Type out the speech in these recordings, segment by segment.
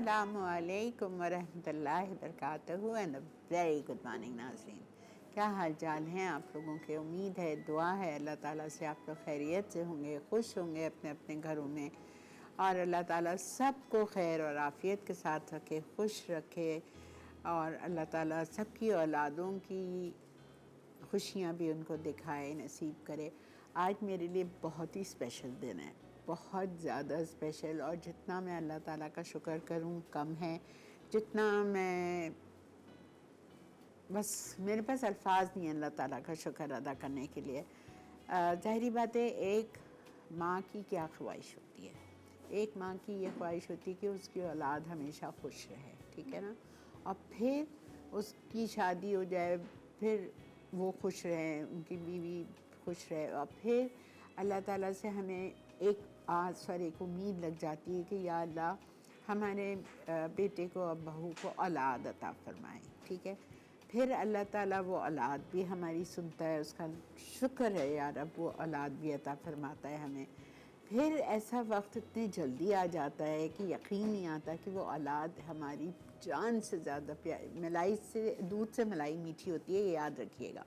अस्सलामुअलैकुम वरहमतुल्लाहि वबरकातुहू and very good morning नाज़रीन। क्या हाल चाल हैं आप लोगों के? उम्मीद है, दुआ है अल्लाह ताला से आप लोग खैरियत से होंगे, खुश होंगे अपने अपने घरों में, और अल्लाह ताला सबको खैर और आफ़ियत के साथ रखे, खुश रखे, और अल्लाह ताला सबकी औलादों की खुशियाँ भी उनको दिखाए, नसीब करे। आज मेरे लिए बहुत ही स्पेशल दिन है, बहुत ज़्यादा स्पेशल, और जितना मैं अल्लाह ताला का शुक्र करूँ कम है। जितना मैं, बस मेरे पास अल्फाज नहीं है अल्लाह ताला का शुक्र अदा करने के लिए। ज़ाहिरी बात है, एक माँ की क्या ख्वाहिश होती है? एक माँ की ये ख्वाहिश होती है कि उसकी औलाद हमेशा खुश रहे, ठीक है ना, और फिर उसकी शादी हो जाए, फिर वो खुश रहें, उनकी बीवी खुश रहे, और फिर अल्लाह ताला से हमें एक आस और एक उम्मीद लग जाती है कि या अल्लाह हमारे बेटे को और बहू को औलाद अता फरमाएं, ठीक है। फिर अल्लाह ताला वो औलाद भी हमारी सुनता है, उसका शुक्र है यार, अब वो औलाद भी अता फरमाता है हमें। फिर ऐसा वक्त इतने जल्दी आ जाता है कि यकीन नहीं आता कि वो औलाद हमारी जान से ज़्यादा प्यारी, मलाई से, दूध से मलाई मीठी होती है, ये याद रखिएगा।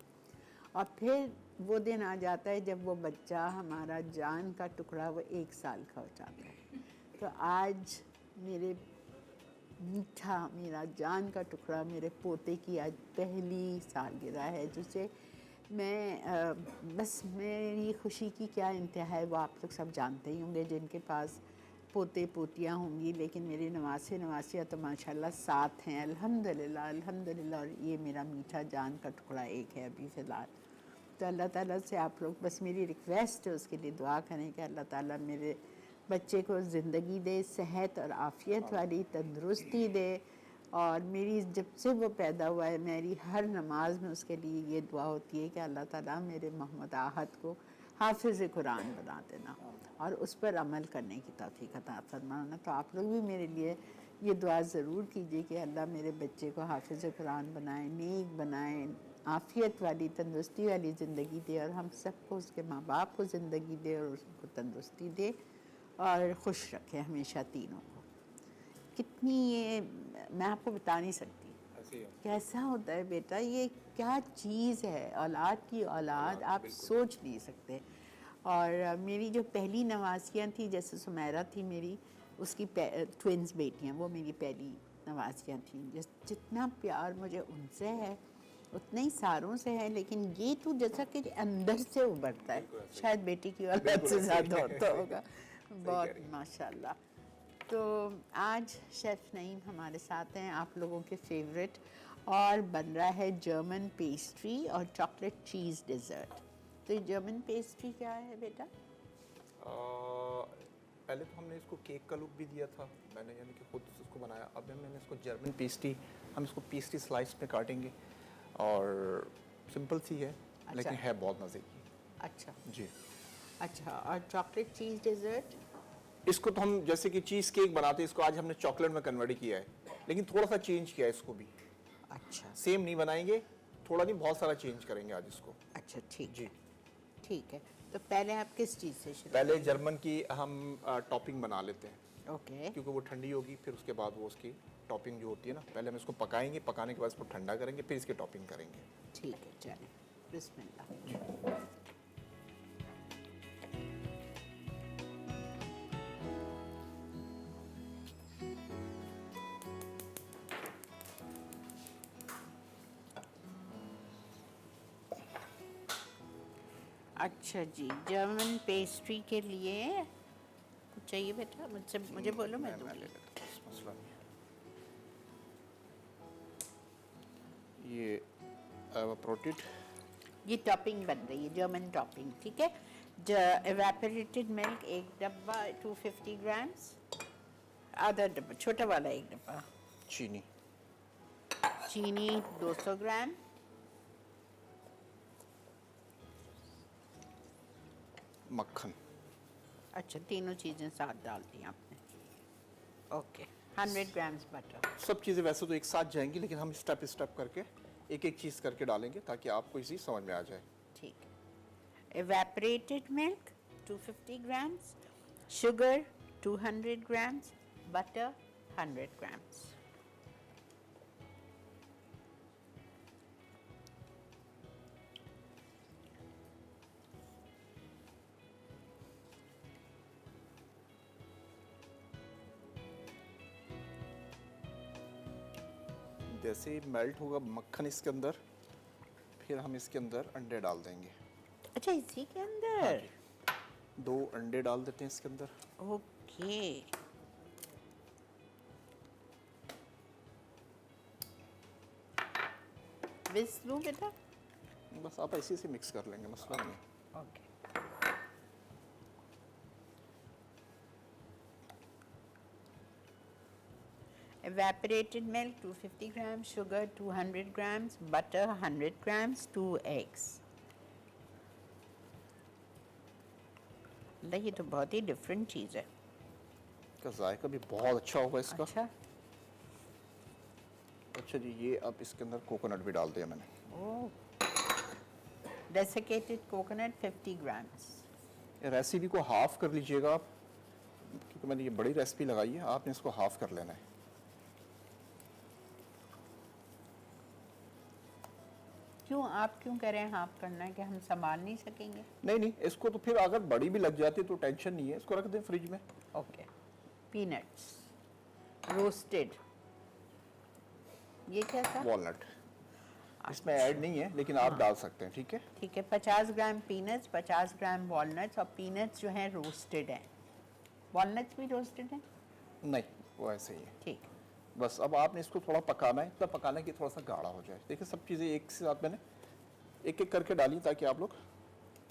और फिर वो दिन आ जाता है जब वो बच्चा हमारा जान का टुकड़ा, वो 1 साल का हो जाता है। तो आज मेरे मीठा, मेरा जान का टुकड़ा, मेरे पोते की आज पहली सालगिरह है, जिसे मैं बस मेरी खुशी की क्या इंतहा है वो आप लोग सब जानते ही होंगे जिनके पास पोते पोतियाँ होंगी। लेकिन मेरे नवासे नवासियाँ तो माशाल्लाह 7 हैं, अल्हम्दुलिल्लाह अल्हम्दुलिल्लाह। और ये मेरा मीठा जान का टुकड़ा एक है अभी फ़िलहाल। तो अल्लाह ताला से आप लोग, बस मेरी रिक्वेस्ट है उसके लिए दुआ करें कि अल्लाह ताला मेरे बच्चे को ज़िंदगी दे, सेहत और आफ़ियत वाली, तंदुरुस्ती दे। और मेरी जब से वो पैदा हुआ है, मेरी हर नमाज में उसके लिए ये दुआ होती है कि अल्लाह ताला मेरे मोहम्मद आहद को हाफिज़ कुरान बना देना और उस पर अमल करने की तौफ़ीक़ अता फरमाना। तो आप लोग भी मेरे लिए ये दुआ ज़रूर कीजिए कि अल्लाह मेरे बच्चे को हाफिज़ कुरान बनाए, नेक बनाए, आफ़ियत वाली, तंदुरुस्ती वाली ज़िंदगी दे, और हम सबको, उसके माँ बाप को ज़िंदगी दे और उसको तंदुरुस्ती दे, और खुश रखे हमेशा तीनों को। कितनी ये मैं आपको बता नहीं सकती कैसा होता है बेटा, ये क्या चीज़ है, औलाद की औलाद, आप सोच नहीं सकते। और मेरी जो पहली नवासियाँ थी, जैसे सुमैरा थी मेरी, उसकी ट्विन्स बेटियाँ, वो मेरी पहली नवासियाँ थीं। जितना प्यार मुझे उनसे है उतना ही सारों से है, लेकिन ये तो जैसा कि अंदर से उभरता है, शायद बेटी की औलाद से ज़्यादा होता होगा। बहुत माशाल्लाह। तो आज शेफ़ नईम हमारे साथ हैं, आप लोगों के फेवरेट, और बन रहा है जर्मन पेस्ट्री और चॉकलेट चीज़ डिज़र्ट। तो ये जर्मन पेस्ट्री क्या है बेटा? पहले तो हमने इसको केक का लुक भी दिया था मैंने, यानी कि खुद इसको बनाया। अब मैंने इसको जर्मन पेस्ट्री, हम इसको पेस्ट्री स्लाइस में काटेंगे, और सिंपल सी है। अच्छा। लेकिन है बहुत मज़े की। अच्छा जी। अच्छा, और चॉकलेट चीज़ डिज़र्ट? इसको तो हम जैसे कि चीज़ केक बनाते हैं, इसको आज हमने चॉकलेट में कन्वर्ट किया है, लेकिन थोड़ा सा चेंज किया है इसको भी। अच्छा, सेम नहीं बनाएंगे, थोड़ा नहीं बहुत सारा चेंज करेंगे आज इसको। अच्छा ठीक जी। है, ठीक है। तो पहले आप किस चीज़ से शुरू पहले करेंगे? जर्मन की हम टॉपिंग बना लेते हैं, ओके, क्योंकि वो ठंडी होगी, फिर उसके बाद वो उसकी टॉपिंग जो होती है ना, पहले हम इसको पकाएंगे, पकाने के बाद इसको ठंडा करेंगे, फिर इसकी टॉपिंग करेंगे। ठीक है, चलें, बिस्मिल्लाह। अच्छा जी, जर्मन पेस्ट्री के लिए कुछ चाहिए बेटा? मुझे बोलो, मैं ले दूँगी। लेता हूँ, मसला नहीं है। ये प्रोटीट, ये टॉपिंग बन रही है, जर्मन टॉपिंग, ठीक है। एवेपोरेटेड मिल्क 1 डब्बा 250 ग्राम्स, आधा डब्बा, छोटा वाला 1 डब्बा। चीनी, चीनी 200 ग्राम। मक्खन। अच्छा, तीनों चीज़ें साथ डाल दी आपने। Okay, 100 grams butter. सब चीज़ें वैसे तो एक साथ जाएंगी, लेकिन हम स्टेप स्टेप करके एक एक चीज़ करके डालेंगे ताकि आपको इसी समझ में आ जाए। ठीक है। Evaporated milk 250 grams, sugar 200 grams, butter 100 grams. जैसे ही मेल्ट होगा मक्खन इसके अंदर, फिर हम इसके अंदर अंडे डाल देंगे। अच्छा, इसी के हाँ अंदर? जी, 2 अंडे डाल देते हैं इसके अंदर। ओके। विस्क लूं बेटा? बस आप ऐसे से मिक्स कर लेंगे, मसला नहीं है। Okay. Evaporated milk 250 grams, sugar 200 grams, butter 100 grams, 2 eggs. ये तो बहुत ही डिफरेंट चीज़ है। इसका जायका भी बहुत अच्छा होगा इसका। अच्छा। अच्छा जी, ये अब इसके अंदर कोकोनट भी डाल दिया मैंने। ओह। Desiccated coconut 50 grams. रेसिपी को हाफ कर लीजिएगा आप, क्योंकि मैंने ये बड़ी रेसिपी लगाई है, आपने इसको हाफ कर लेना है। क्यों, आप क्यों कह रहे हैं हाफ करना है? कि हम संभाल नहीं सकेंगे? नहीं नहीं, इसको तो फिर अगर बड़ी भी लग जाती तो टेंशन नहीं है, इसको रख दें फ्रिज में। ओके। पीनट्स रोस्टेड, ये क्या था? वॉलनट इसमें ऐड नहीं है, लेकिन आप डाल सकते हैं, ठीक है। ठीक है। 50 ग्राम पीनट्स, 50 ग्राम वॉलनट्स, और पीनट्स जो हैं रोस्टेड हैं। वॉलनट्स भी रोस्टेड हैं? नहीं, वो ऐसे ही है। ठीक। बस अब आपने इसको थोड़ा पकाना है, तब पकाना है कि थोड़ा सा गाढ़ा हो जाए। देखिए सब चीज़ें एक साथ मैंने एक एक करके डाली ताकि आप लोग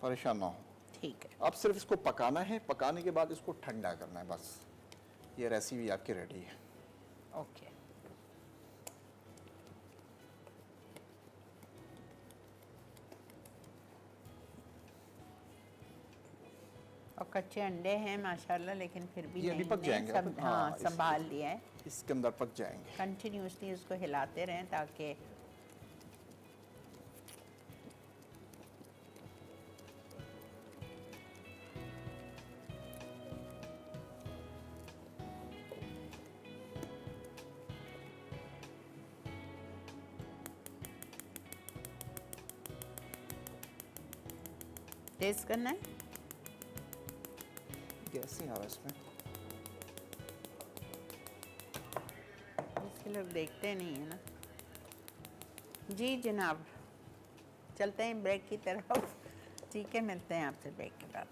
परेशान ना हो। ठीक है। आप सिर्फ इसको पकाना है, पकाने के बाद इसको ठंडा करना है, बस। ये रेसिपी आपकी रेडी है। ओके। और कच्चे अंडे हैं माशाल्लाह, लेकिन फिर भी ये अभी पक हमने जाएंगे सब अब। हाँ हाँ, संभाल लिया है। इसके अंदर पक जाएंगे। कंटिन्यूसली उसको हिलाते रहें ताकि टेस्ट करना है। गैस नहीं आ रहा इसमें। इसके लोग देखते नहीं है ना। जी जनाब, चलते हैं ब्रेक की तरफ। ठीक है, मिलते हैं आपसे ब्रेक के बाद।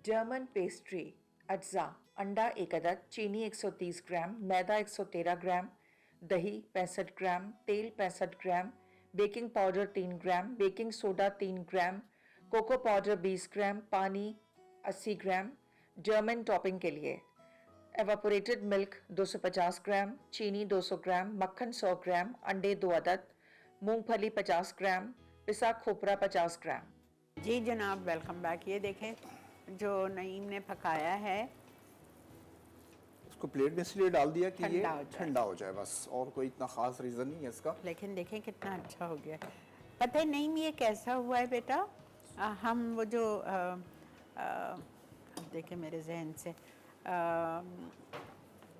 जर्मन पेस्ट्री अज्जा, अंडा 1 अदद, चीनी 130 ग्राम, मैदा 113 ग्राम, दही 65 ग्राम, तेल 65 ग्राम, बेकिंग पाउडर 3 ग्राम, बेकिंग सोडा 3 ग्राम, कोको पाउडर 20 ग्राम, पानी 80 ग्राम। जर्मन टॉपिंग के लिए एवापोरेटेड मिल्क 250 ग्राम, चीनी 200 ग्राम, मक्खन 100 ग्राम, अंडे 2 अदद, मूंगफली 50 ग्राम, पिसा खोपरा 50 ग्राम। जी जनाब, वेलकम बैक। ये देखें जो नईम ने पकाया है, इसको प्लेट में इसलिए डाल दिया कि ये ठंडा हो जाए। ठंडा हो जाए, बस। और कोई इतना खास रीज़न नहीं है इसका। लेकिन देखें कितना अच्छा हो गया। पता है नहीं ये कैसा हुआ है बेटा? हम वो जो देखें मेरे जहन से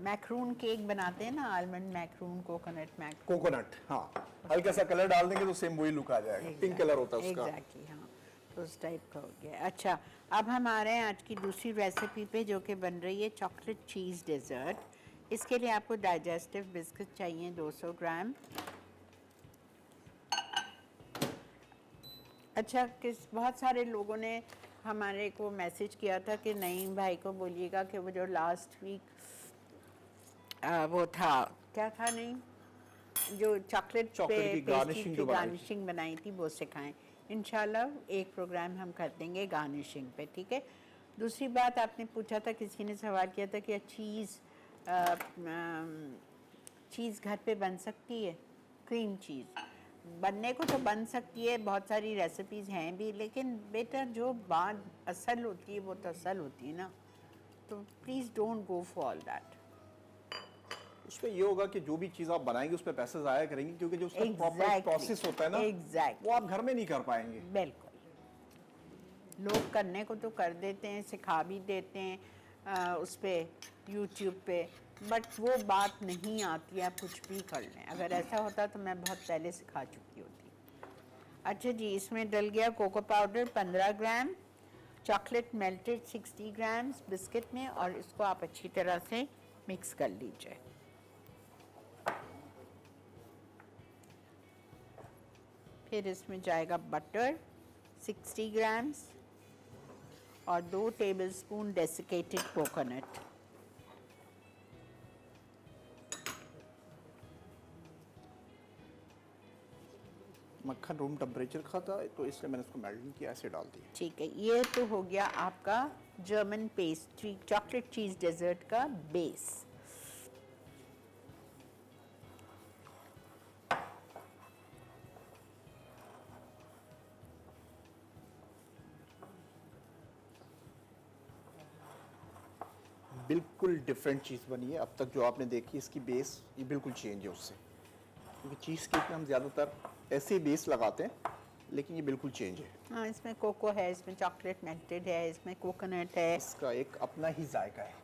मैक्रून केक बनाते हैं ना, almond Macron, coconut Macron. Coconut, हाँ, हल्का सा कलर डाल देंगे तो सेम वही लुक आ जाएगा। पिंक कलर होता है उसका। एग्जैक्टली, हाँ, तो उस टाइप का हो गया। अच्छा, अब हम आ रहे हैं आज की दूसरी रेसिपी पे, जो कि बन रही है चॉकलेट चीज़ डेजर्ट। इसके लिए आपको डाइजेस्टिव बिस्किट चाहिए 200 ग्राम। अच्छा, बहुत सारे लोगों ने हमारे को मैसेज किया था कि नईम भाई को बोलिएगा कि वो जो लास्ट वीक वो था, क्या था नहीं, जो चॉकलेट की गार्निशिंग जो बनाई थी। गार्निशिंग बनाई थी वो सिखाएं। इंशाल्लाह एक प्रोग्राम हम कर देंगे गार्निशिंग पे, ठीक है। दूसरी बात, आपने पूछा था, किसी ने सवाल किया था कि चीज़ घर पे बन सकती है? क्रीम चीज़ बनने को तो बन सकती है, बहुत सारी रेसिपीज़ हैं भी, लेकिन बेटा जो बात असल होती है वो तो असल होती है ना, तो please don't go for all that. उसमें ये होगा कि जो भी चीज़ आप बनाएंगे उस पर पैसे ज़ाया करेंगे, क्योंकि जो उसका प्रॉपर प्रोसेस होता है ना, वो आप घर में नहीं कर पाएंगे। बिल्कुल। लोग करने को तो कर देते हैं, सिखा भी देते हैं उस पे यूट्यूब पे, बट वो बात नहीं आती है। आप कुछ भी कर लें, अगर ऐसा होता तो मैं बहुत पहले सिखा चुकी होती। अच्छा जी, इसमें डल गया कोको पाउडर 15 ग्राम, चॉकलेट मेल्टेड 60 ग्राम्स बिस्किट में, और इसको आप अच्छी तरह से मिक्स कर लीजिए। फिर इसमें जाएगा बटर 60 ग्राम्स और 2 टेबलस्पून डेसिकेटेड कोकोनट। मक्खन रूम टेम्परेचर का था तो इसलिए मैंने इसको मेल्ट नहीं किया, ऐसे डाल दिया। ठीक है, ये तो हो गया आपका German pastry chocolate cheese desert का बेस। बिल्कुल डिफरेंट चीज़ बनी है। अब तक जो आपने देखी इसकी बेस ये बिल्कुल चेंज है उससे, क्योंकि चीज़ केक में हम ज़्यादातर ऐसे ही बेस लगाते हैं, लेकिन ये बिल्कुल चेंज है। हाँ, इसमें कोको है, इसमें चॉकलेट मेल्टेड है, इसमें कोकोनट है। इसका एक अपना ही जायका है।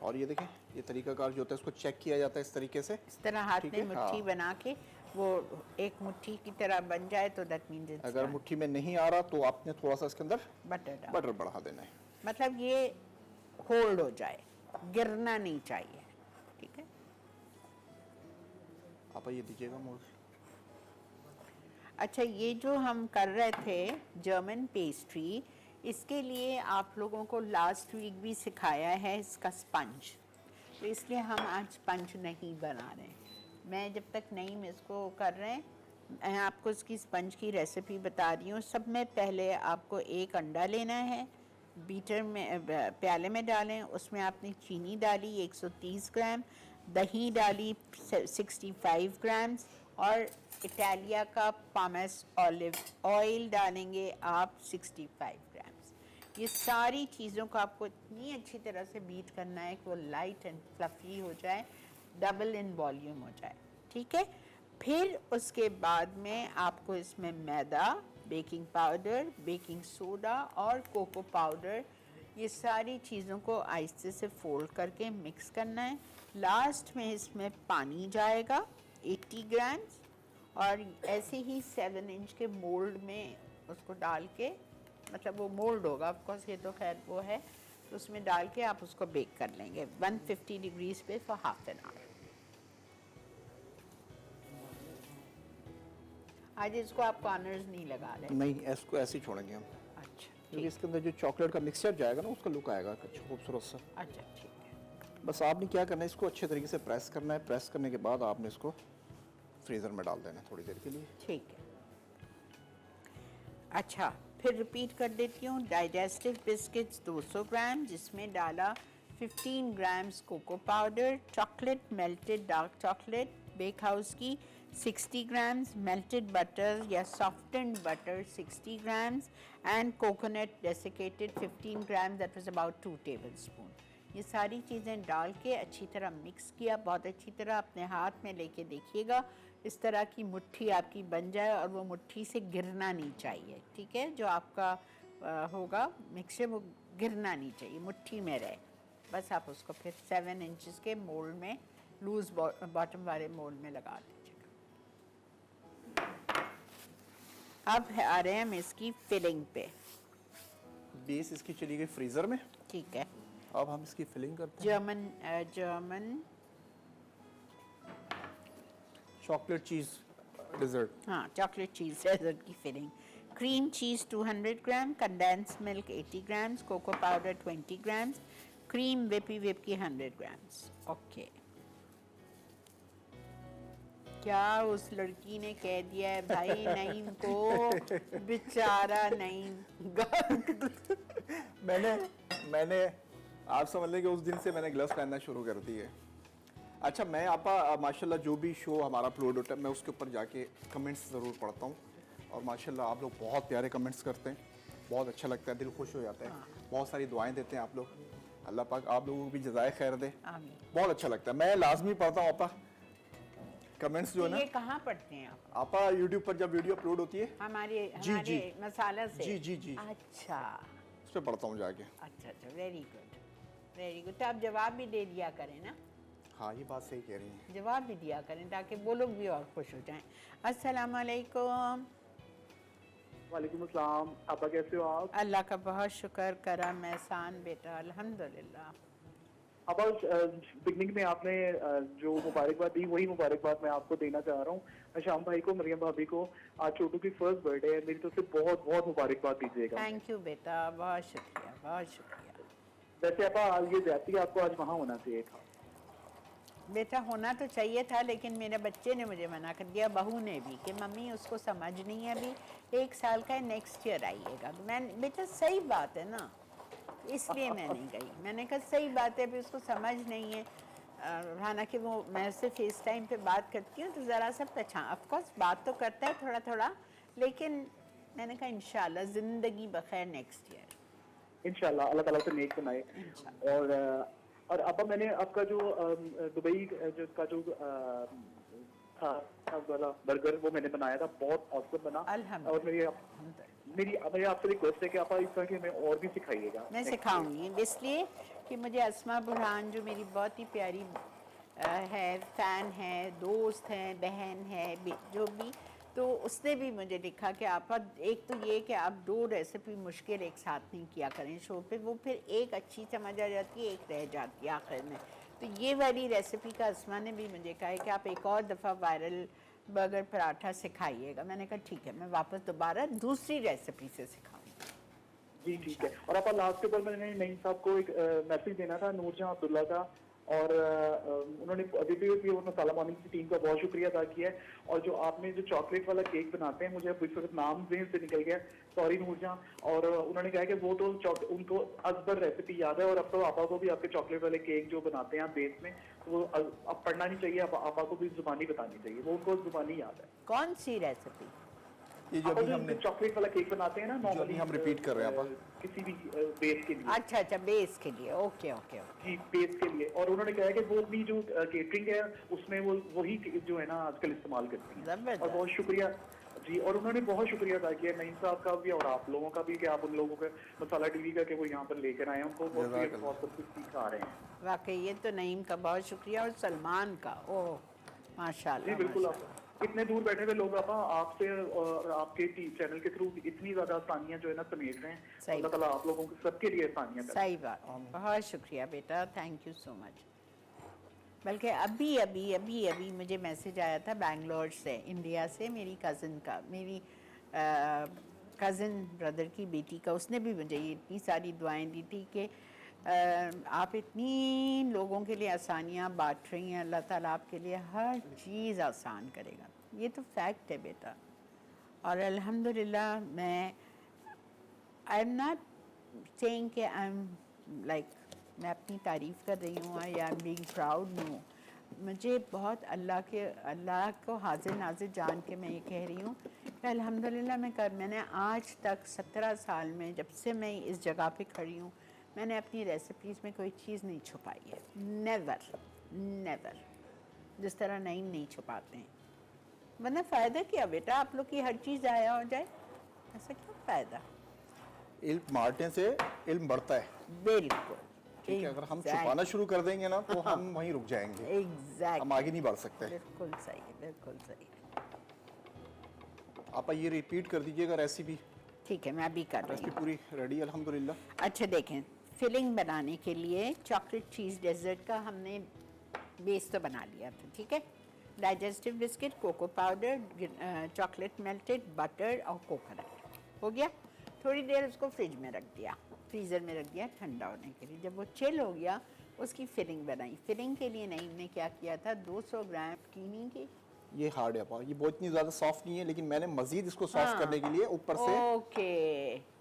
और ये देखें, ये तरीकाकार जो होता है इसको चेक किया जाता है इस तरीके से, इस तरह हाथ ठीक में है? मुट्ठी हाँ। बना के वो एक मुट्ठी की तरह बन जाए तो दैट मीन्स अगर मुट्ठी में नहीं आ रहा तो आपने थोड़ा सा इसके अंदर बटर डाल, बटर बढ़ा देना है। मतलब ये होल्ड हो जाए, गिरना नहीं चाहिए। ठीक है, आप ये दीजिएगा मोल। अच्छा, ये जो हम कर रहे थे जर्मन पेस्ट्री, इसके लिए आप लोगों को लास्ट वीक भी सिखाया है इसका स्पंज, तो इसलिए हम आज स्पंज नहीं बना रहे हैं। मैं जब तक नहीं इसको कर रहे हैं, मैं आपको इसकी स्पंज की रेसिपी बता रही हूँ। सब में पहले आपको एक अंडा लेना है, बीटर में प्याले में डालें, उसमें आपने चीनी डाली 130 ग्राम, दही डाली 65 ग्राम्स, और इटालिया का पामेस ऑलिव ऑयल डालेंगे आप 65 ग्राम्स। ये सारी चीज़ों को आपको इतनी अच्छी तरह से बीट करना है कि वो लाइट एंड फ्लफी हो जाए, डबल इन वॉल्यूम हो जाए। ठीक है, फिर उसके बाद में आपको इसमें मैदा, बेकिंग पाउडर, बेकिंग सोडा और कोको पाउडर, ये सारी चीज़ों को आहिस्ते से फोल्ड करके मिक्स करना है। लास्ट में इसमें पानी जाएगा 80 ग्राम्स, और ऐसे ही 7 इंच के मोल्ड में उसको डाल के, मतलब वो मोल्ड होगा ऑफकोर्स, ये तो खैर वो है, तो उसमें डाल के आप उसको बेक कर लेंगे 150 डिग्रीज पे फॉर हाफ एन आवर। आज इसको आप कॉर्नर्स नहीं लगा रहे? नहीं, इसको ऐसे ही छोड़ेंगे हम, अच्छा क्योंकि ठीक, इसके अंदर जो चॉकलेट का मिक्सचर जाएगा ना उसका लुक आएगा अच्छा खूबसूरत सा। अच्छा ठीक है। बस आपने क्या करना है, इसको अच्छे तरीके से प्रेस करना है। प्रेस करने के बाद आपने इसको फ्रीज़र में डाल देना है थोड़ी देर के लिए। ठीक है, अच्छा फिर रिपीट कर देती हूँ। डाइजेस्टिव बिस्किट्स 200 ग्राम, जिसमें डाला 15 grams cocoa powder, chocolate melted dark chocolate bake house की 60 ग्राम्स, मेल्टेड बटर या softened butter 60 grams, and coconut desiccated 15 grams, that was about 2 tablespoon. ये सारी चीज़ें डाल के अच्छी तरह मिक्स किया, बहुत अच्छी तरह अपने हाथ में लेके देखिएगा, इस तरह की मुट्ठी आपकी बन जाए, और वो मुट्ठी से गिरना नहीं चाहिए। ठीक है, जो आपका होगा मिक्सचर वो गिरना नहीं चाहिए, मुट्ठी में रहे। बस आप उसको फिर 7 इंचेस के मोल्ड में, लूज बॉटम वाले मोल्ड में लगा दीजिएगा। अब आ रहे हैं हम इसकी फिलिंग पे। बेस इसकी चली गई फ्रीज़र में, ठीक है, अब हम इसकी फिलिंग करते हैं। German chocolate cheese dessert. हाँ, चॉकलेट चीज़ डेजर्ट की filling. Cream cheese 200 gram, condense milk 80 grams, cocoa powder 20 grams, cream whippy whip की 100 ग्राम्स। ओके, क्या उस लड़की ने कह दिया है भाई नईम को, बेचारा नईम। मैंने आप समझ लें कि उस दिन से मैंने ग्लव्स पहनना शुरू कर दी है। अच्छा, मैं आपा माशाल्लाह जो भी शो हमारा अपलोड होता है मैं उसके ऊपर जाके कमेंट्स ज़रूर पढ़ता हूँ, और माशाल्लाह आप लोग बहुत प्यारे कमेंट्स करते हैं, बहुत अच्छा लगता है, दिल खुश हो जाता है। बहुत सारी दुआएं देते हैं आप लोग, अल्लाह पाक आप लोगों को भी जज़ाए खैर दे। आमीन। बहुत अच्छा लगता है, मैं लाजमी पढ़ता हूँ आपा, कमेंट्स जो है तो ना, ये कहाँ पढ़ते हैं आप? आपा यूट्यूब पर जब वीडियो अपलोड होती है हमारे जी, जी। मसाला से? जी, जी, जी। अच्छा उस पर पढ़ता हूँ जाके। अच्छा, वेरी गुड, वेरी गुड। तो आप जवाब भी दे दिया करें ना, हाँ ये बात सही कह रही हैं। जवाब भी दिया करें ताकि वो लोग भी और खुश हो जाएं। अस्सलाम वालेकुम। वालेकुम अस्सलाम। आपा कैसे हो आप? अल्लाह का बहुत शुक्र, करम एहसान बेटा, अल्हम्दुलिल्लाह। आपा पिकनिक में आपने जो मुबारकबाद दी वही मुबारकबाद मैं आपको देना चाह रहा हूँ। शाम भाई को, मरियम भाभी को, आज छोटू की फर्स्ट बर्थडे है, मेरी तरफ से बहुत बहुत मुबारकबाद दीजिएगा। थैंक यू बेटा, बहुत शुक्रिया, बहुत शुक्रिया। वैसे आपा ये जाती है, आपको आज वहाँ होना चाहिए था। बेटा होना तो चाहिए था, लेकिन मेरे बच्चे ने मुझे मना कर दिया, बहू ने भी, कि मम्मी उसको समझ नहीं है, अभी 1 साल का है, नेक्स्ट ईयर आइएगा। मैं बेटा सही बात है ना, इसलिए मैं नहीं गई। मैंने कहा सही बात है, अभी उसको समझ नहीं है। हालांकि वो मैं उससे फेस टाइम पे बात करती हूँ तो ज़रा सा अच्छा ऑफकोर्स बात तो करता है थोड़ा थोड़ा, लेकिन मैंने कहा इंशाल्लाह ज़िंदगी बखैर नेक्स्ट ईयर इंशाल्लाह अल्लाह ताला से नेक बनाए। इंशाल्लाह। और आपा मैंने आपका जो दुबई जो का जो था वाला बर्गर वो मैंने बनाया था, बहुत औसम बना। अल्हम्दुलिल्लाह। और मेरी आपसे रिक्वेस्ट है कि आप इस तरह के हमें और भी सिखाइएगा। मैं सिखाऊंगी, इसलिए कि मुझे अस्मा बुरहान जो मेरी बहुत ही प्यारी है, फ़ैन है, दोस्त है, बहन है, जो भी, तो उसने भी मुझे लिखा कि आप एक तो ये कि आप 2 रेसिपी मुश्किल एक साथ नहीं किया करें शो पे, वो फिर एक अच्छी समझ आ जाती है, एक रह जाती है आखिर में। तो ये वाली रेसिपी का अस्मा ने भी मुझे कहा है कि आप एक और दफ़ा वायरल बर्गर पराठा सिखाइएगा। मैंने कहा ठीक है, मैं वापस दोबारा दूसरी रेसिपी से सिखाऊंगी। जी ठीक है। और आप लास्ट के ऊपर मैंने नईम साहब को एक मैसेज देना था, नूरजहां अब्दुल्ला का, और उन्होंने अभी भी मसाला मॉर्निंग की टीम का बहुत शुक्रिया अदा किया है। और जो आपने जो चॉकलेट वाला केक बनाते हैं, मुझे अब इस वक्त नाम ज़हन से निकल गया, सॉरी नूरजहां, और उन्होंने कहा कि वो तो उनको अजबर रेसिपी याद है, और अब तो आपा को भी आपके चॉकलेट वाले केक जो बनाते हैं आप बेस में, तो वो अब पढ़ना नहीं चाहिए, आपा को भी जुबानी बतानी चाहिए, वो उनको जुबानी याद है। कौन सी रेसिपी? ये जो अभी हमने चॉकलेट वाला केक बनाते हैं ना जो नॉर्मली, अभी हम रिपीट कर रहे हैं आपा, किसी भी बेस के लिए। अच्छा, बेस के लिए, ओके ओके ओके। जी बेस के लिए। और उन्होंने कहा कि वो अपनी जो केटरिंग है उसमें वो वही जो है ना आजकल इस्तेमाल करती हैं। जबरदस्त। और बहुत शुक्रिया जी। और उन्होंने बहुत शुक्रिया अदा किया नईम साहब का भी और आप लोगों का भी, कि आप उन लोगों के मसाला टीवी का कि वो यहाँ पर लेकर आए हैं, उनको बहुत कुछ सिखा रहे हैं। वाकई ये तो नईम का बहुत शुक्रिया, और सलमान का, ओह माशाल्लाह। जी बिल्कुल। आप इतने दूर बैठे हुए लोग आपसे और आपके चैनल के थ्रू इतनी ज्यादा आसानियां जो है ना समेट रहे हैं। सही अल्लाह ताला आप लोगों को सबके लिए आसानियां करें। सही बात, बहुत शुक्रिया बेटा, थैंक यू सो मच। बल्कि अभी मुझे मैसेज आया था बेंगलोर से, इंडिया से, मेरी कज़न का, मेरी कज़न ब्रदर की बेटी का, उसने भी मुझे ये इतनी सारी दुआएं दी थी कि आप इतनी लोगों के लिए आसानियाँ बांट रही हैं, अल्लाह ताला आपके लिए हर चीज़ आसान करेगा। ये तो फैक्ट है बेटा। और अल्हम्दुलिल्लाह आई एम नॉट सेइंग कि आई एम लाइक मैं अपनी तारीफ़ कर रही हूँ या आई एम बीइंग प्राउड हूँ। मुझे बहुत अल्लाह को हाजिर नाजिर जान के मैं ये कह रही हूँ कि अल्हम्दुलिल्लाह मैंने आज तक 17 साल में, जब से मैं इस जगह पे खड़ी हूँ, मैंने अपनी रेसिपीज़ में कोई चीज़ नहीं छुपाई है। नेवर। जिस तरह नहीं छुपाते हैं, वरना फ़ायदा क्या बेटा, आप लोग की हर चीज़ आया हो जाए, ऐसा क्या फ़ायदा। इल्म बांटने से इल्म बढ़ता है। बिल्कुल ठीक है, अगर हम छुपाना शुरू कर देंगे ना तो हम वहीं रुक जाएंगे, एग्जैक्ट, हम आगे नहीं बढ़ सकते। बिल्कुल सही है, बिल्कुल सही है। आप ये रिपीट कर दीजिएगा रेसिपी। ठीक है, मैं अभी कर रही रेसिपी हूँ। पूरी रेडी अल्हम्दुलिल्लाह। अच्छा देखें, फिलिंग बनाने के लिए चॉकलेट चीज़ डेजर्ट का हमने बेस तो बना लिया था, ठीक है। Digestive biscuit, cocoa powder, chocolate melted, butter और कोकोनट हो गया। थोड़ी देर उसको फ्रिज में रख दिया, फ्रीज़र में रख दिया ठंडा होने के लिए। जब वो चिल हो गया, उसकी फिलिंग बनाई। फिलिंग के लिए नईम ने क्या किया था, 200 ग्राम चीनी की, ये हार्ड है, ये बहुत इतनी ज़्यादा सॉफ्ट नहीं है, लेकिन मैंने मज़ीद इसको सॉफ्ट करने के लिए ऊपर से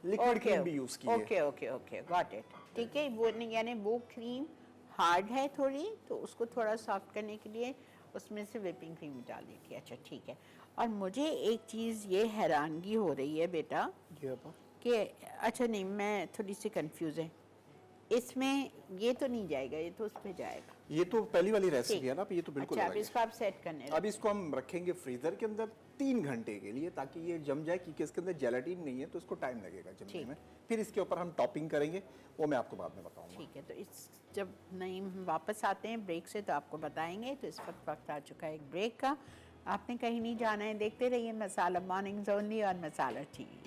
लिक्विड क्रीम भी यूज़ की है। Okay got it. ठीक है, वो यानी वो क्रीम हार्ड है थोड़ी, तो उसको थोड़ा सॉफ्ट करने के लिए उसमें से व्हिपिंग क्रीम डाल दी थी। अच्छा ठीक है। और मुझे एक चीज़ ये हैरानगी हो रही है बेटा जी आपा। कि अच्छा नहीं, मैं थोड़ी सी कंफ्यूज है। इसमें ये तो नहीं जाएगा, ये तो उस पे जाएगा। ये तो पहली वाली रेसिपी ठीक। है ना, अब ये तो बिल्कुल अच्छा, अब अलग है। इसको आप सेट करने अब इसको हम रखेंगे फ्रीजर के अंदर 3 घंटे के लिए, ताकि ये जम जाए, क्योंकि इसके अंदर जेलेटिन नहीं है तो इसको टाइम लगेगा जमने ठीक। में। फिर इसके ऊपर हम टॉपिंग करेंगे, वो मैं आपको बाद में बताऊंगा। ठीक है, तो इस जब नहीं हम वापस आते हैं ब्रेक से तो आपको बताएंगे। तो इस वक्त आ चुका है एक ब्रेक का। आपने कहीं नहीं जाना है, देखते रहिए मसाला मॉर्निंग्स ओनली और मसाला टीवी।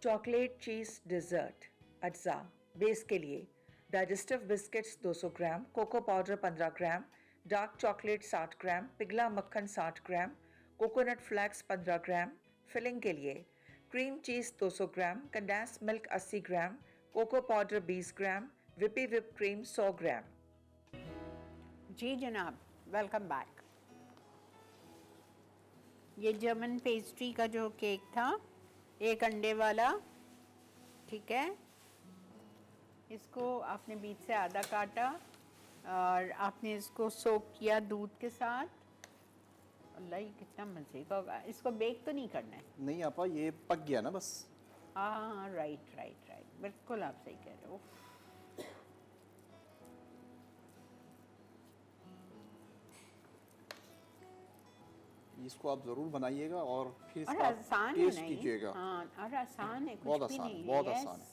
चॉकलेट चीज़ डिज़र्ट अज्जा। बेस के लिए डाइजेस्टिव बिस्किट्स 200 ग्राम, कोको पाउडर 15 ग्राम, डार्क चॉकलेट 60 ग्राम, पिघला मक्खन 60 ग्राम, कोकोनट फ्लेक्स 15 ग्राम। फिलिंग के लिए cream cheese 200 gram, condense milk 80 ग्राम, कोको पाउडर 20 ग्राम, विप क्रीम 100 ग्राम। जी जनाब, वेलकम बैक। ये जर्मन पेस्ट्री का जो केक था, एक अंडे वाला, ठीक है। इसको आपने बीच से आधा काटा और आपने इसको सोक किया दूध के साथ। अल्लाह, ये कितना मज़े का होगा। इसको बेक तो नहीं करना है? नहीं आपा, ये पक गया ना बस। हाँ, राइट राइट राइट, बिल्कुल आप सही कह रहे हो। इसको आप ज़रूर बनाइएगा और फिर और इसका आसान है टेस्ट नहीं? कीजिएगा। हाँ, और आसान है, कुछ बहुत भी आसान, नहीं है। बहुत Yes. आसान है।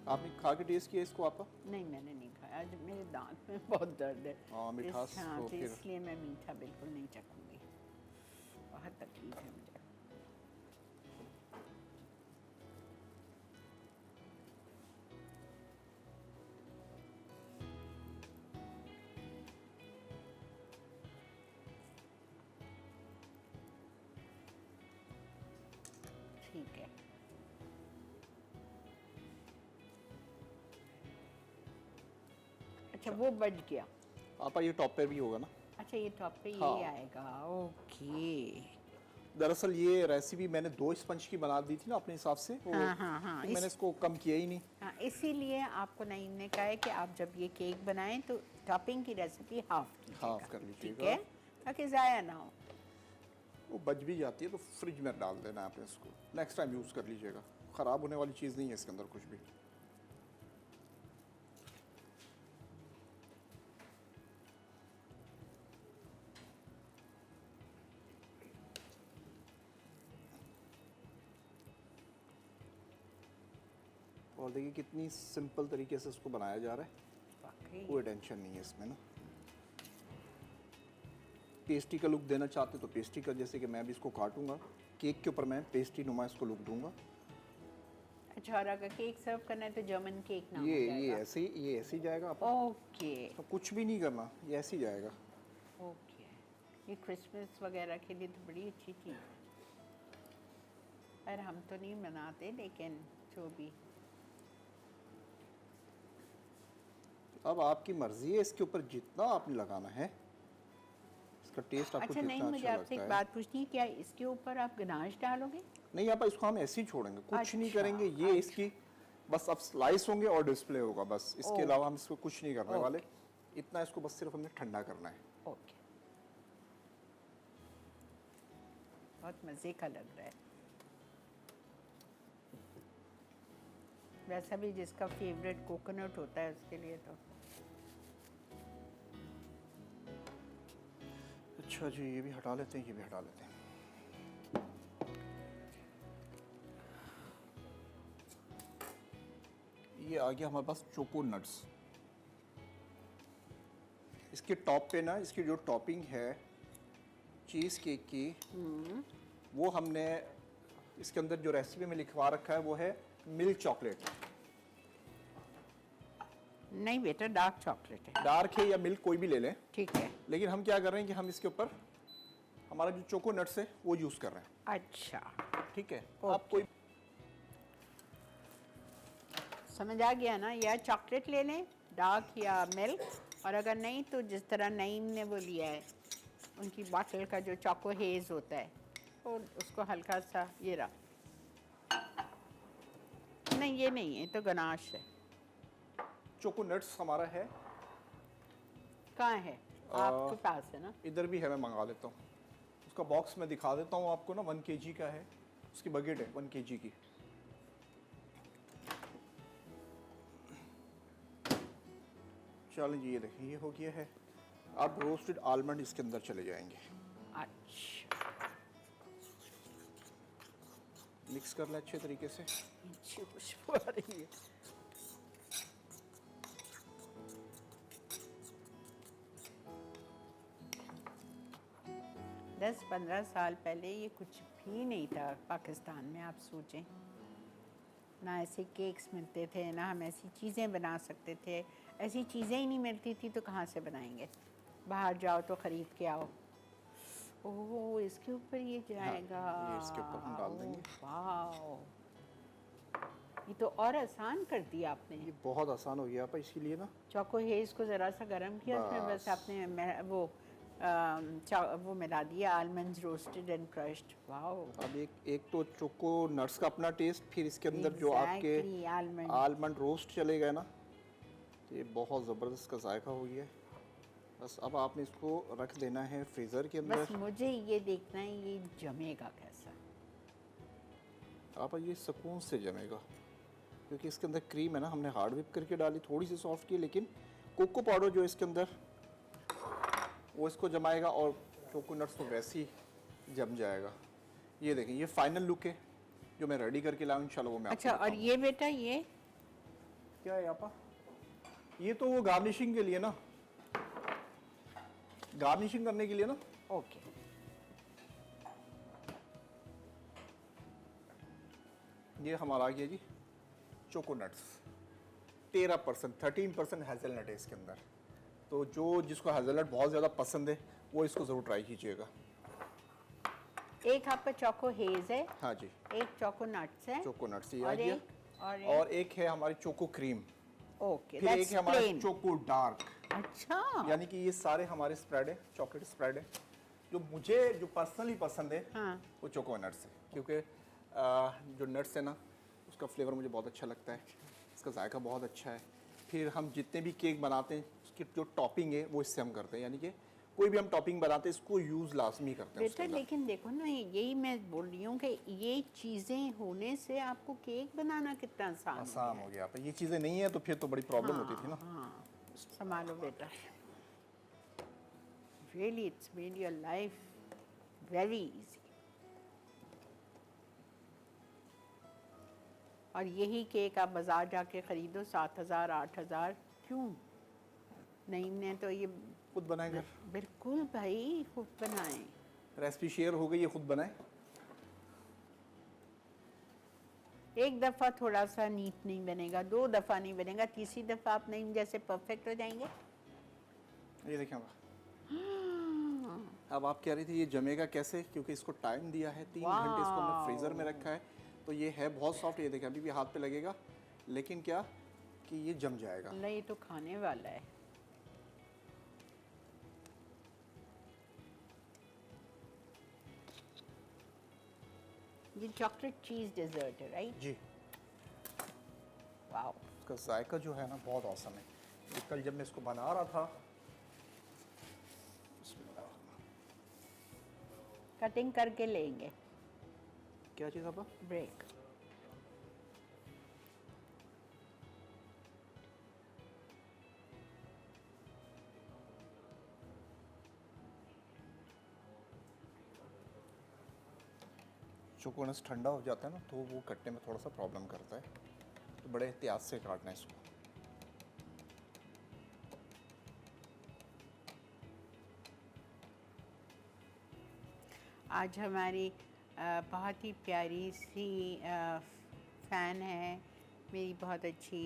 आपने खा के टेस्ट किया इसको आपा? नहीं, मैंने नहीं खाया। आज मेरे दांत में बहुत दर्द है। हाँ, मिठास हाँ, तो तो फिर- इसलिए मैं मीठा बिल्कुल नहीं चखूंगी। बहुत तकलीफ है मुझे। ठीक है। अच्छा, वो बच गया। आपा ये टॉप पे भी होगा ना? अच्छा, ये टॉप पे हाँ। ये आएगा। ओके। दरअसल ये रेसिपी मैंने 2 स्पंज की बना दी थी ना अपने हिसाब से, हाँ, हाँ, हाँ, तो मैंने इसको कम किया ही नहीं। हाँ, इसीलिए आपको नईम ने कहा है कि आप जब ये केक बनाएं तो टॉपिंग की रेसिपी हाफ कीजिएगा। हाफ कर ठीक लीजिएगा। है, ताकि ज़ाया ना हो। वो बच भी जाती है तो फ्रिज में डाल देना है आपने इसको, नेक्स्ट टाइम यूज़ कर लीजिएगा। ख़राब होने वाली चीज़ नहीं है इसके अंदर कुछ भी। और देखिए कितनी सिंपल तरीके से इसको बनाया जा रहा है, वाकई। कोई टेंशन नहीं है इसमें ना। पेस्ट्री का लुक देना चाहते तो पेस्ट्री का, जैसे कि मैं भी इसको काटूंगा केक के ऊपर, मैं पेस्ट्री नुमा इसको लुक दूंगा। अच्छा, और अगर केक सर्व करना है तो जर्मन केक नाम ये हो जाएगा। ये ऐसे ही जाएगा आपका। ओके तो कुछ भी नहीं करना, ये ऐसे ही जाएगा। ओके। ये क्रिसमस वगैरह के लिए तो बड़ी अच्छी चीज़ है। पर हम तो नहीं मनाते, लेकिन जो भी। अब आपकी मर्जी है, इसके ऊपर जितना आपने लगाना है, इसका टेस्ट आपको अच्छा, नहीं, जितना मुझे अच्छा आपसे लगता एक है। बात पूछनी है, क्या इसके ऊपर आप गनाश डालोगे? नहीं आप इसको हम ऐसे ही छोड़ेंगे, कुछ नहीं अच्छा, करेंगे। ये अच्छा। इसकी बस अब स्लाइस होंगे और डिस्प्ले होगा बस, इसके ओके। अलावा हम इसको कुछ नहीं करने ओके। वाले। इतना इसको बस सिर्फ हमने ठंडा करना है। ओके। बहुत मज़े का लग रहा है। वैसा भी जिसका फेवरेट कोकोनट होता है उसके लिए तो। अच्छा जी, ये भी हटा लेते हैं, ये भी हटा लेते हैं। ये आ गया हमारे पास चोको नट्स। इसके टॉप पे ना, इसकी जो टॉपिंग है चीज़ केक की, वो हमने इसके अंदर जो रेसिपी में लिखवा रखा है वो है मिल्क चॉकलेट। नहीं बेटा, डार्क चॉकलेट है। डार्क है या मिल्क, कोई भी ले लें, ठीक है। लेकिन हम क्या कर रहे हैं कि हम इसके ऊपर हमारा जो चोको नट्स है वो यूज़ कर रहे हैं। अच्छा, ठीक है, आप कोई समझ आ गया ना? या चॉकलेट ले लें, डार्क या मिल्क, और अगर नहीं तो जिस तरह नईम ने वो लिया है, उनकी बॉटल का जो चोको हेज़ होता है, तो उसको हल्का सा, ये रहा। नहीं, ये नहीं है, तो गनाश है। चोको नट्स हमारा है कहाँ है? आपके पास है ना? इधर भी है, मैं मंगा लेता हूँ। उसका बॉक्स मैं दिखा देता हूँ आपको ना, 1 kg का है, उसकी बकेट है 1 kg की। चलें जी, ये देखें ये हो गया है। अब रोस्टेड आलमंड इसके अंदर चले जाएंगे। अच्छा, मिक्स कर लें अच्छे तरीके से। अच्छी खुशबू आ रही है। दस 15 साल पहले ये कुछ भी नहीं था पाकिस्तान में, आप सोचें। ना ऐसे केक्स मिलते थे, ना हम ऐसी चीज़ें बना सकते थे। ऐसी चीज़ें ही नहीं मिलती थी तो कहाँ से बनाएंगे? बाहर जाओ तो ख़रीद के आओ। ओह, इसके ऊपर ये जाएगा। ये इसके ऊपर हम डाल देंगे। वाह, ये तो और आसान कर दिया आपने। ये बहुत आसान हो गया आपा, इसीलिए ना चोको हेज़ को ज़रा सा गर्म किया, उसमें बस आपने वो मिला दिया, almonds roasted and crushed. Wow, अब एक तो चोको नट्स का अपना टेस्ट, फिर इसके अंदर जो आपके Exactly, आलमंड रोस्ट चले गए ना, तो ये बहुत ज़बरदस्त का जायका हो गया है। बस अब आपने इसको रख देना है फ्रीज़र के बस अंदर। मुझे ये देखना है ये जमेगा कैसा। आप ये सुकून से जमेगा, क्योंकि इसके अंदर क्रीम है ना, हमने हार्ड व्हिप करके डाली, थोड़ी सी सॉफ्ट की, लेकिन कोको पाउडर जो इसके अंदर वो इसको जमाएगा और कोकोनट्स तो वैसे ही जम जाएगा। ये देखें, ये फाइनल लुक है जो मैं रेडी करके लाऊं इंशाल्लाह, वो मैं आपको अच्छा, और दिखाऊंगा। ये बेटा ये क्या है आपा? ये तो वो गार्निशिंग के लिए ना, गार्निशिंग करने के लिए ना। ओके, ये हमारा आ गया जी चोकोनट्स। 13%, 13% हेज़लनट है इसके अंदर। तो जो जिसको हेज़लनट बहुत ज़्यादा पसंद है वो इसको ज़रूर ट्राई कीजिएगा। एक आपका चोको हेज़ है, हाँ जी, एक चोको नट्स है, चोकोनट्स ये आ और गया। एक और एक है हमारी चोको क्रीम, ओके, फिर एक दैट्स है हमारा प्लेन। Choco dark. अच्छा, यानी कि ये सारे हमारे स्प्रेड है, चॉकलेट स्प्रेड है। जो मुझे जो पर्सनली पसंद है हाँ, वो चोको नट्स है, क्योंकि जो नट्स है ना उसका फ्लेवर मुझे बहुत अच्छा लगता है, इसका जायका बहुत अच्छा है। फिर हम जितने भी केक बनाते हैं उसकी जो टॉपिंग है वो इससे हम करते हैं, यानी कि कोई भी हम टॉपिंग बनाते हैं इसको यूज़ लाजमी करते हैं उसके बेटा अंदर। लेकिन देखो ना, यही मैं बोल रही हूँ कि ये चीज़ें होने से आपको केक बनाना कितना आसान आसान हो गया। ये चीज़ें नहीं है तो फिर तो बड़ी प्रॉब्लम होती थी ना। हाँ, संभालो बेटा। Really, it's made your life very easy. और यही केक आप बाजार जाके ख़रीदो 7,000 8,000, क्यों नहीं? ने तो ये खुद बनाए घर, बिल्कुल भाई खुद बनाएं। रेसिपी शेयर हो गई, ये खुद बनाए। एक दफ़ा थोड़ा सा नीट नहीं बनेगा, 2 दफ़ा नहीं बनेगा, तीसरी दफ़ा आप नहीं जैसे परफेक्ट हो जाएंगे। ये देखें अब आप कह रही थी ये जमेगा कैसे, क्योंकि इसको टाइम दिया है 3 घंटे, इसको हमने फ्रीज़र में रखा है, तो ये है बहुत सॉफ्ट। ये देखें अभी भी हाथ पे लगेगा, लेकिन क्या कि ये जम जाएगा। अल्लाह, ये तो खाने वाला है। ये चॉकलेट चीज़ डेजर्ट है, राइट? जी, वाओ, इसका जायका जो है ना बहुत औसम है। ये कल जब मैं इसको बना रहा था, कटिंग करके लेंगे क्या चीज़ आपा? ब्रेक। चोकोनट्स ठंडा हो जाता है ना तो वो कटने में थोड़ा सा प्रॉब्लम करता है, तो बड़े एहतियात से काटना है इसको। आज हमारी बहुत ही प्यारी सी फ़ैन है मेरी, बहुत अच्छी,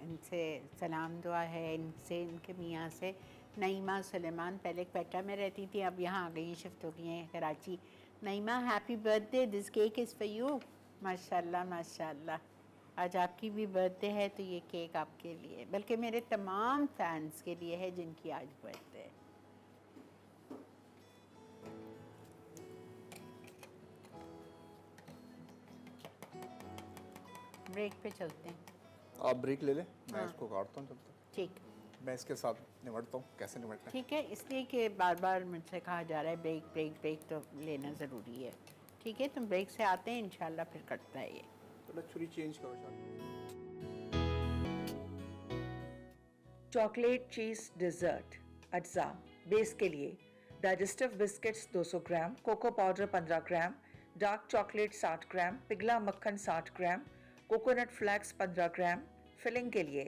इनसे सलाम दुआ है, इनसे, इनके मियाँ से, नईमा सुलेमान। पहले क्वेटा में रहती थी, अब यहाँ आ गई, शिफ्ट हो गई हैं Karachi. Naeema, happy birthday, this cake is for you. माशाल्लाह माशाल्लाह, आज आपकी भी बर्थडे है तो ये केक आपके लिए, बल्कि मेरे तमाम फैंस के लिए है जिनकी आज बर्थडे है। ब्रेक पे चलते हैं। आप ब्रेक ले लें, मैं हाँ। इसको काटता हूँ तब तक। ठीक। मैं इसके साथ निपटता हूँ, कैसे निपटना है। ठीक है, इसलिए कि बार बार मुझसे कहा जा रहा है ब्रेक ब्रेक ब्रेक, तो लेना ज़रूरी है। ठीक है, तुम ब्रेक से आते हैं इंशाल्लाह, फिर कटता है ये। तो छुरी चेंज करो शायद। चॉकलेट चीज़ डिज़र्ट अज्जा। बेस के लिए डाइजेस्टिव बिस्किट्स 200 ग्राम, कोको पाउडर 15 ग्राम, डार्क चॉकलेट 60 ग्राम, पिघला मक्खन 60 ग्राम, कोकोनट फ्लैक्स 15 ग्राम। फिलिंग के लिए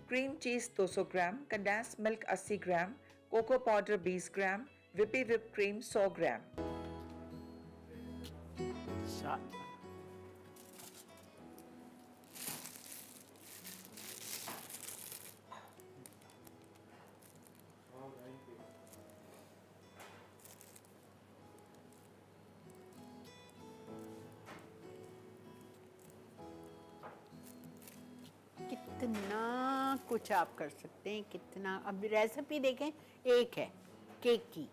cream cheese 200 gram, condense milk 80 ग्राम, कोको पाउडर 20 ग्राम, विपी विप क्रीम 100 ग्राम। कितना कुछ आप कर सकते हैं, कितना। अब रेसिपी देखें, एक है केक की,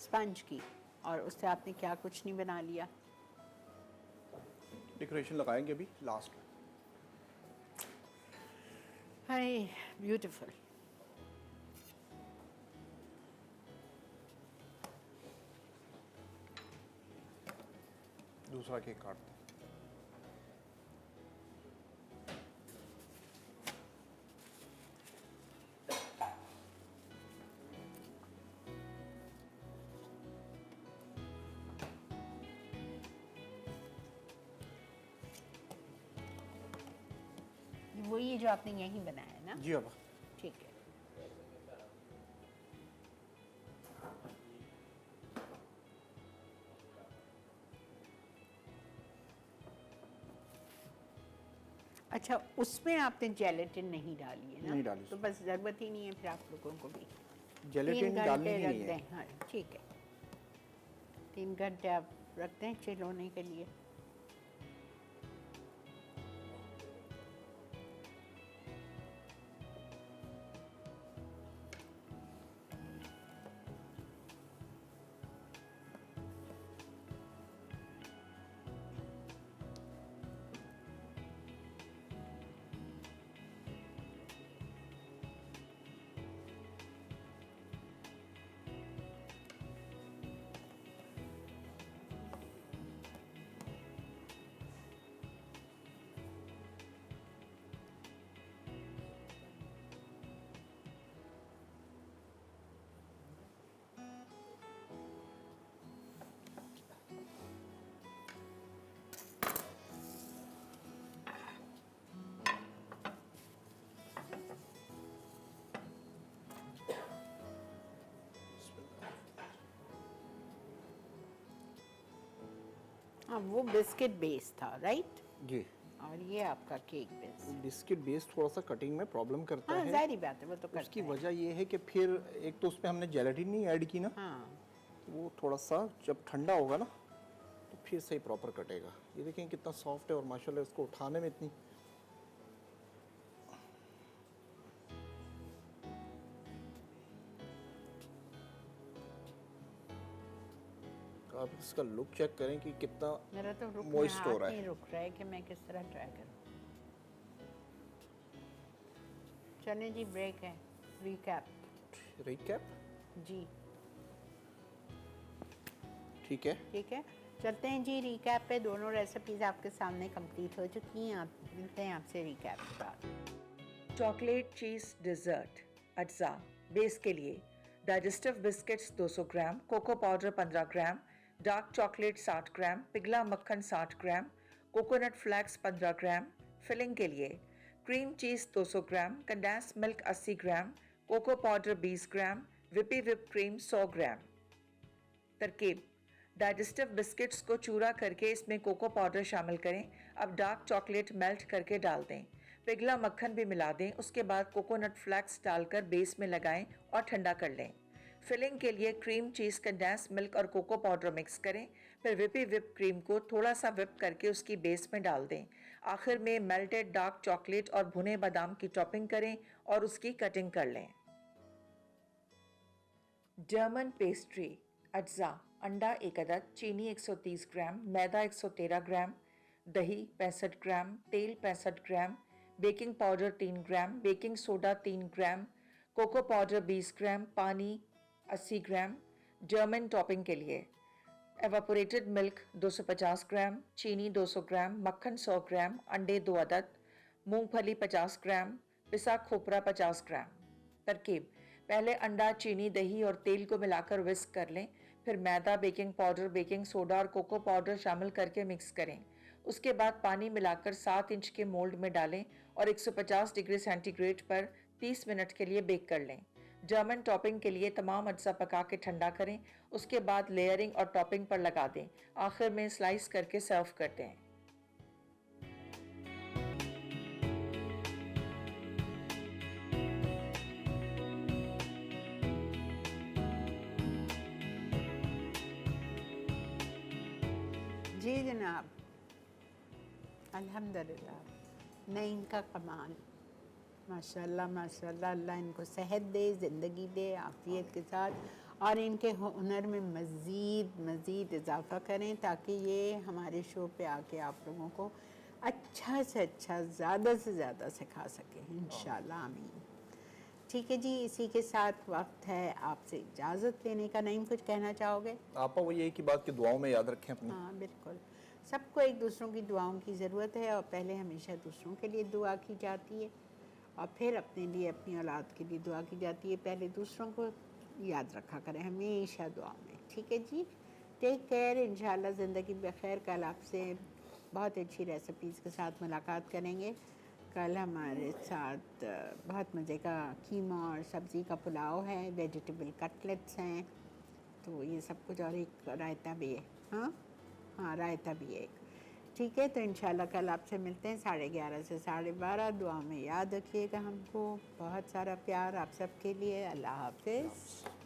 स्पंज की, और उससे आपने क्या कुछ नहीं बना लिया। डेकोरेशन लगाएंगे अभी लास्ट में। हाय ब्यूटीफुल। दूसरा केक काटते हैं। वही है जो आपने यहीं बनाया है ना? जी अब ठीक है। अच्छा, उसमें आपने जेलेटिन नहीं डाली है ना? नहीं डाली। तो बस ज़रूरत ही नहीं है फिर आप लोगों को भी। जेलेटिन 3 डालनी घंटे ही रख नहीं है। दें। हाँ ठीक है, 3 घंटे आप रखते हैं चिल होने के लिए। हाँ, वो बिस्किट बेस था, राइट? जी। और ये आपका केक बेस। बिस्किट बेस थोड़ा सा कटिंग में प्रॉब्लम करता हाँ है। जाहिर बात है, वो तो उसकी करता है। वजह ये है कि फिर एक तो उसमें हमने जेलेटिन नहीं ऐड की ना, हाँ वो थोड़ा सा जब ठंडा होगा ना तो फिर सही प्रॉपर कटेगा। ये देखें कितना सॉफ्ट है और माशाल्लाह इसको उठाने में इतनी आप इसका लुक चेक करें कि कितना मेरा तो रुक moist हो हाथ रहा है। नहीं रुक रहा है कि मैं किस तरह ट्राई करूँ। चलें जी, ब्रेक है, रिकैप। रिकैप। जी ठीक है। ठीक है, चलते हैं जी रिकैप पे। दोनों रेसिपीज आपके सामने कंप्लीट हो चुकी हैं। आप मिलते हैं आपसे रिकैप के बाद। चॉकलेट चीज़ डिज़र्ट अज्जा। बेस के लिए डाइजेस्टिव बिस्किट्स 200 ग्राम, कोको पाउडर 15 ग्राम, डार्क चॉकलेट 60 ग्राम, पिघला मक्खन 60 ग्राम, कोकोनट फ्लैक्स 15 ग्राम। फिलिंग के लिए cream cheese 200 gram, condense milk 80 ग्राम, कोको पाउडर 20 ग्राम, विपी विप क्रीम 100 ग्राम। तरकीब: डाइजेस्टिव बिस्किट्स को चूरा करके इसमें कोको पाउडर शामिल करें। अब डार्क चॉकलेट मेल्ट करके डाल दें। पिघला मक्खन भी मिला दें। उसके बाद कोकोनट फ्लैक्स डालकर बेस में लगाएं और ठंडा कर लें। फिलिंग के लिए क्रीम चीज़, कंडेंस मिल्क और कोको पाउडर मिक्स करें। फिर विपी विप क्रीम को थोड़ा सा विप करके उसकी बेस में डाल दें। आखिर में मेल्टेड डार्क चॉकलेट और भुने बादाम की टॉपिंग करें और उसकी कटिंग कर लें। जर्मन पेस्ट्री अज्जा। अंडा 1 अदद, चीनी 130 ग्राम, मैदा 113 ग्राम, दही 65 ग्राम, तेल 65 ग्राम, बेकिंग पाउडर 3 ग्राम, बेकिंग सोडा 3 ग्राम, कोको पाउडर 20 ग्राम, पानी 80 ग्राम। जर्मन टॉपिंग के लिए एवापोरेटेड मिल्क 250 ग्राम, चीनी 200 ग्राम, मक्खन 100 ग्राम, अंडे 2 अदद, मूंगफली 50 ग्राम, पिसा खोपरा 50 ग्राम। तरकीब: पहले अंडा, चीनी, दही और तेल को मिलाकर विस्क कर लें। फिर मैदा, बेकिंग पाउडर, बेकिंग सोडा और कोको पाउडर शामिल करके मिक्स करें। उसके बाद पानी मिलाकर 7 इंच के मोल्ड में डालें और 150 डिग्री सेंटीग्रेड पर 30 मिनट के लिए बेक कर लें। जर्मन टॉपिंग के लिए तमाम अज्जा पका के ठंडा करें। उसके बाद लेयरिंग और टॉपिंग पर लगा दें। आखिर में स्लाइस करके सर्व कर दें। जी जनाब, अल्हम्दुलिल्लाह, नईम का कमाल, माशाल्लाह माशाल्लाह। अल्लाह इनको सेहत दे, ज़िंदगी दे आफ़ियत के साथ, और इनके हुनर में मज़ीद इजाफ़ा करें ताकि ये हमारे शो पे आके आप लोगों को अच्छा से अच्छा, ज़्यादा से ज़्यादा सिखा सकें इंशाल्लाह, आमीन। ठीक है जी, इसी के साथ वक्त है आपसे इजाज़त लेने का। नईम, कुछ कहना चाहोगे? आपा वो यही की बात कि दुआओं में याद रखें अपनी। हाँ बिल्कुल, सबको एक दूसरों की दुआओं की ज़रूरत है, और पहले हमेशा दूसरों के लिए दुआ की जाती है और फिर अपने लिए, अपनी औलाद के लिए दुआ की जाती है। पहले दूसरों को याद रखा करें हमेशा दुआ में। ठीक है जी, टेक केयर। इंशाल्लाह ज़िंदगी बखैर। कल आपसे बहुत अच्छी रेसिपीज़ के साथ मुलाकात करेंगे। कल हमारे साथ बहुत मज़े का कीमा और सब्ज़ी का पुलाव है, वेजिटेबल कटलेट्स हैं, तो ये सब कुछ, और एक रायता भी है। हाँ रायता भी है एक। ठीक है, तो इंशाल्लाह कल आपसे मिलते हैं 11:30 से 12:30। दुआ में याद रखिएगा हमको। बहुत सारा प्यार आप सबके लिए। अल्लाह हाफ़िज़।